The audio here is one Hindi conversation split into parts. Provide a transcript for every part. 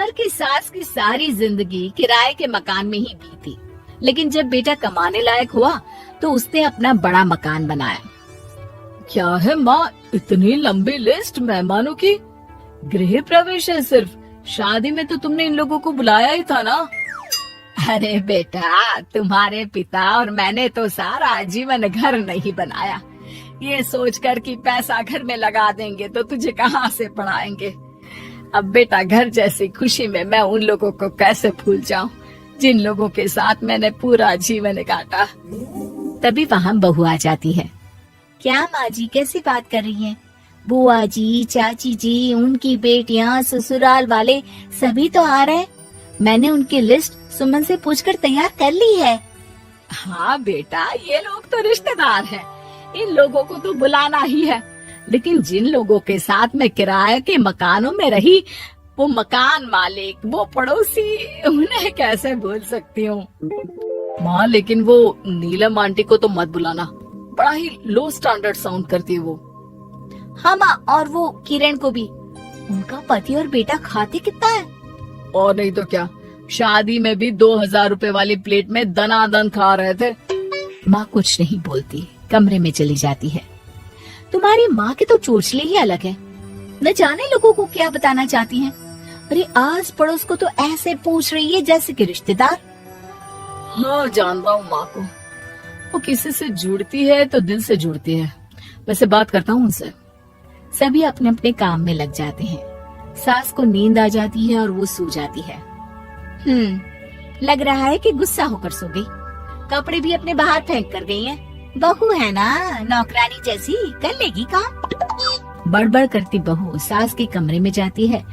घर की सास की सारी जिंदगी किराए के मकान में ही बीती, लेकिन जब बेटा कमाने लायक हुआ तो उसने अपना बड़ा मकान बनाया। क्या है माँ, इतनी लंबी लिस्ट मेहमानों की? गृह प्रवेश है सिर्फ, शादी में तो तुमने इन लोगों को बुलाया ही था ना। अरे बेटा, तुम्हारे पिता और मैंने तो सारा आजीवन घर नहीं बनाया, ये सोचकर कि पैसा घर में लगा देंगे तो तुझे कहाँ से पढ़ाएंगे। अब बेटा, घर जैसी खुशी में मैं उन लोगों को कैसे भूल जाऊं जिन लोगों के साथ मैंने पूरा जीवन काटा। तभी वहाँ बहू आ जाती है। क्या माँ जी, कैसी बात कर रही हैं? बुआ जी, चाची जी, उनकी बेटियां, ससुराल वाले सभी तो आ रहे हैं। मैंने उनकी लिस्ट सुमन से पूछकर तैयार कर ली है। हाँ बेटा, ये लोग तो रिश्तेदार हैं, इन लोगों को तो बुलाना ही है, लेकिन जिन लोगों के साथ मैं किराए के मकानों में रही, वो मकान मालिक, वो पड़ोसी, उन्हें कैसे भूल सकती हूँ। माँ, लेकिन वो नीलम आंटी को तो मत बुलाना, बड़ा ही लो स्टैंडर्ड साउंड करती है वो। हाँ माँ, और वो किरण को भी। उनका पति और बेटा खाते कितना है। और नहीं तो क्या, शादी में भी 2000 रुपए वाली प्लेट में दनादन खा रहे थे। माँ कुछ नहीं बोलती, कमरे में चली जाती है। तुम्हारी माँ के तो चोचले ही अलग है, न जाने लोगों को क्या बताना चाहती हैं। अरे आस पड़ोस को तो ऐसे पूछ रही है जैसे कि रिश्तेदार। हाँ, जानता हूँ माँ को, वो किसी से जुड़ती है तो दिल से जुड़ती है। वैसे बात करता हूँ उनसे। सभी अपने अपने काम में लग जाते हैं। सास को नींद आ जाती है और वो सो जाती है। लग रहा है कि गुस्सा होकर सो गई। कपड़े भी अपने बाहर फेंक कर गई है। बहू है ना, नौकरानी जैसी, कर लेगी काम। बड़बड़ करती बहू सास के कमरे में जाती है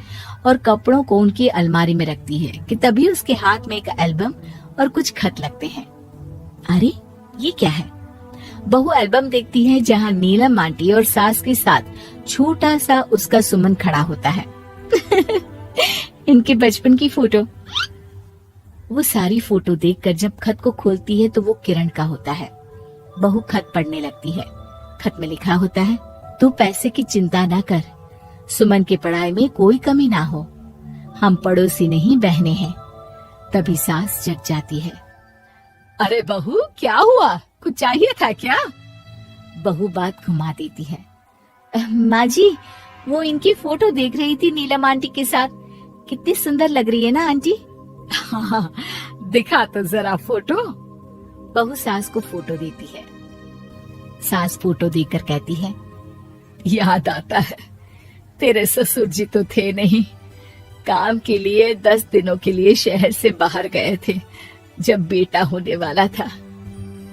और कपड़ों को उनकी अलमारी में रखती है कि तभी उसके हाथ में एक एल्बम और कुछ खत लगते हैं। अरे ये क्या है? बहू एल्बम देखती है जहाँ नीलम आंटी और सास के साथ छोटा सा उसका सुमन खड़ा होता है। इनके बचपन की फोटो। वो सारी फोटो देखकर जब खत को खोलती है तो वो किरण का होता है। बहू खत पढ़ने लगती है। खत में लिखा होता है, तू पैसे की चिंता ना कर, सुमन की पढ़ाई में कोई कमी ना हो, हम पड़ोसी नहीं बहने हैं। तभी सास जग जाती है। अरे बहू, क्या हुआ? कुछ चाहिए था क्या? बहू बात घुमा देती है। माँ जी, वो इनकी फोटो देख रही थी नीलम आंटी के साथ। कितनी सुंदर लग रही है ना आंटी? हाँ, दिखा तो जरा फोटो। बहू सास को फोटो देती है। सास फोटो देखकर कहती है, याद आता है, तेरे ससुर जी तो थे नहीं, काम के लिए 10 दिनों के लिए शहर से बाहर गए थे। जब बेटा होने वाला था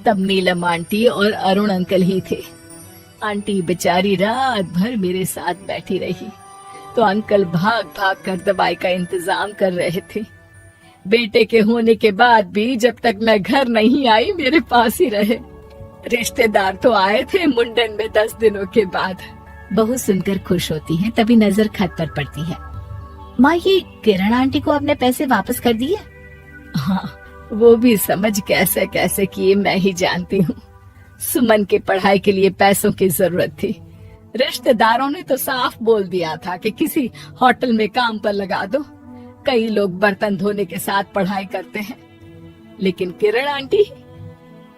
तब नीलम आंटी और अरुण अंकल ही थे। आंटी बेचारी रात भर मेरे साथ बैठी रही तो अंकल भाग भाग कर दवाई का इंतजाम कर रहे थे। बेटे के होने के बाद भी जब तक मैं घर नहीं आई मेरे पास ही रहे। रिश्तेदार तो आए थे मुंडन में 10 दिनों के बाद। बहू सुनकर खुश होती है। तभी नजर खत पर पड़ती है। माँ, ये किरण आंटी को अपने पैसे वापस कर दिए? हाँ, वो भी समझ कैसे कैसे किए मैं ही जानती हूँ। सुमन के पढ़ाई के लिए पैसों की जरूरत थी। रिश्तेदारों ने तो साफ बोल दिया था कि किसी होटल में काम पर लगा दो। कई लोग बर्तन धोने के साथ पढ़ाई करते हैं, लेकिन किरण आंटी,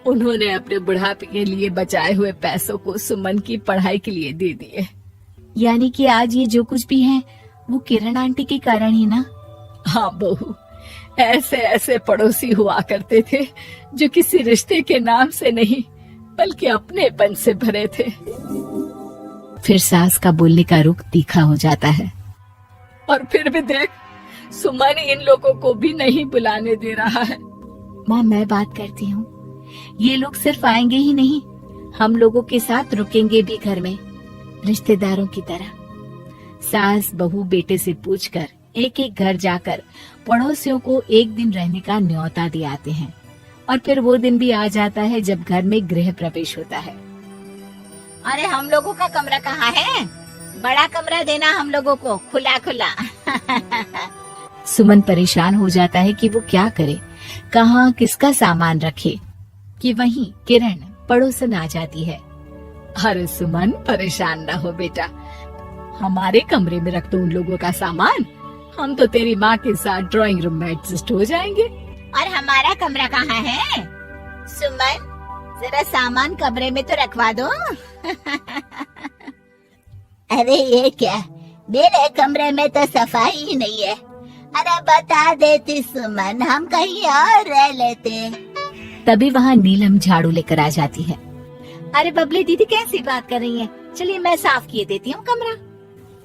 उन्होंने अपने बुढ़ापे के लिए बचाए हुए पैसों को सुमन की पढ़ाई के लिए दे दिए। यानी कि आज ये जो कुछ भी है वो किरण आंटी के कारण ही ना? हाँ बहू, ऐसे ऐसे पड़ोसी हुआ करते थे जो किसी रिश्ते के नाम से नहीं बल्कि अपनेपन से भरे थे। फिर सास का बोलने का रुख तीखा हो जाता है। और फिर भी देख, सुमन इन लोगों को भी नहीं बुलाने दे रहा है। माँ, मैं बात करती हूँ, ये लोग सिर्फ आएंगे ही नहीं, हम लोगों के साथ रुकेंगे भी घर में, रिश्तेदारों की तरह। सास बहू बेटे से पूछकर एक एक घर जाकर पड़ोसियों को एक दिन रहने का न्योता दिलाते हैं। और फिर वो दिन भी आ जाता है जब घर में गृह प्रवेश होता है। अरे हम लोगों का कमरा कहाँ है? बड़ा कमरा देना हम लोगों को, खुला खुला। सुमन परेशान हो जाता है कि वो क्या करे, कहाँ किसका सामान रखे, कि वहीं किरण पड़ोसन आ जाती है। अरे सुमन, परेशान ना हो बेटा, हमारे कमरे में रख दो उन लोगों का सामान, हम तो तेरी माँ के साथ ड्राइंग रूम में एडजस्ट हो जाएंगे। और हमारा कमरा कहाँ है? सुमन, जरा सामान कमरे में तो रखवा दो। अरे ये क्या, मेरे कमरे में तो सफाई ही नहीं है। अरे बता देती सुमन, हम कहीं और रह लेते। तभी वहाँ नीलम झाड़ू लेकर आ जाती है। अरे बबली दीदी कैसी बात कर रही है? चलिए मैं साफ किए देती हूँ कमरा।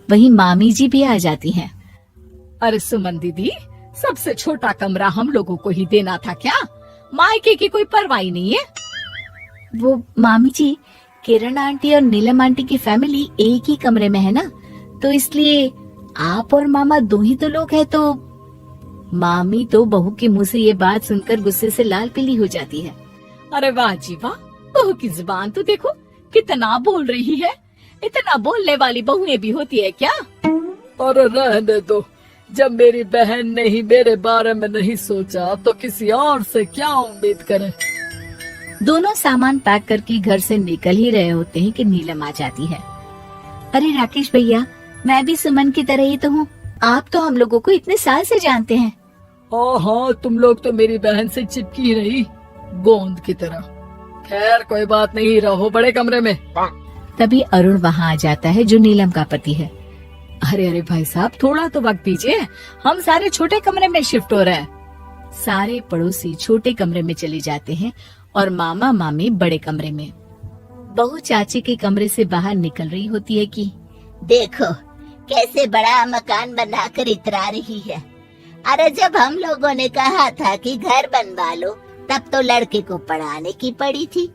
वहीं मामी जी भी आ जाती हैं। अरे सुमन दीदी, सबसे छोटा कमरा हम लोगों को ही देना था क्या? मायके की कोई परवाह नहीं है। वो मामी जी, किरण आंटी और नीलम आंटी की फैमिली एक ही कमरे में है ना, तो इसलिए आप और मामा दो ही तो लोग हैं। तो मामी तो बहू के मुंह से ये बात सुनकर गुस्से से लाल पीली हो जाती है। अरे वाह जी वाह, बहू की जुबान तो देखो कितना बोल रही है। इतना बोलने वाली बहुएं भी होती है क्या? अरे रहने दो, जब मेरी बहन ने ही मेरे बारे में नहीं सोचा तो किसी और से क्या उम्मीद करें। दोनों सामान पैक करके घर से निकल ही रहे होते हैं कि नीलम आ जाती है। अरे राकेश भैया, मैं भी सुमन की तरह ही तो हूँ। आप तो हम लोगों को इतने साल से जानते हैं। हाँ, तुम लोग तो मेरी बहन से चिपकी रही गोंद की तरह। खैर कोई बात नहीं, रहो बड़े कमरे में। तभी अरुण वहाँ आ जाता है, जो नीलम का पति है। अरे भाई साहब, थोड़ा तो वक्त दीजिए, हम सारे छोटे कमरे में शिफ्ट हो रहे हैं। सारे पड़ोसी छोटे कमरे में चले जाते हैं और मामा मामी बड़े कमरे में। बहू चाची के कमरे से बाहर निकल रही होती है कि देखो कैसे बड़ा मकान बनाकर इतरा रही है। अरे जब हम लोगों ने कहा था कि घर बनवा लो, तब तो लड़के को पढ़ाने की पड़ी थी।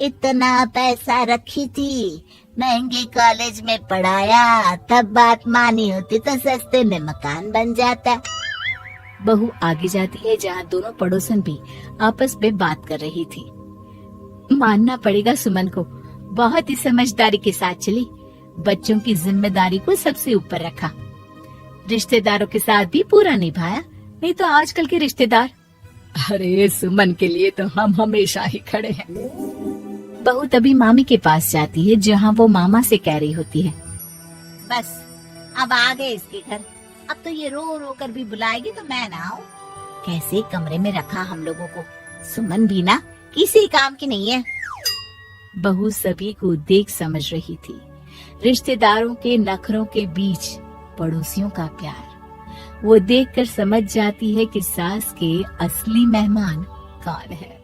इतना पैसा रखी थी, महंगे कॉलेज में पढ़ाया, तब बात मानी होती तो सस्ते में मकान बन जाता। बहू आगे जाती है, जहाँ दोनों पड़ोसन भी आपस में बात कर रही थी। मानना पड़ेगा सुमन को, बहुत ही समझदारी के साथ चली। बच्चों की जिम्मेदारी को सबसे ऊपर रखा, रिश्तेदारों के साथ भी पूरा निभाया। नहीं तो आजकल के रिश्तेदार। अरे सुमन के लिए तो हम हमेशा ही खड़े हैं। बहू तभी मामी के पास जाती है, जहाँ वो मामा से कह रही होती है, बस अब आ गए इसके घर। अब तो ये रो रो कर भी बुलाएगी तो मैं ना आऊं। कैसे कमरे में रखा हम लोगों को। सुमन भी ना किसी काम की नहीं है। बहू सभी को देख समझ रही थी। रिश्तेदारों के नखरों के बीच पड़ोसियों का प्यार। वो देखकर समझ जाती है कि सास के असली मेहमान कौन है।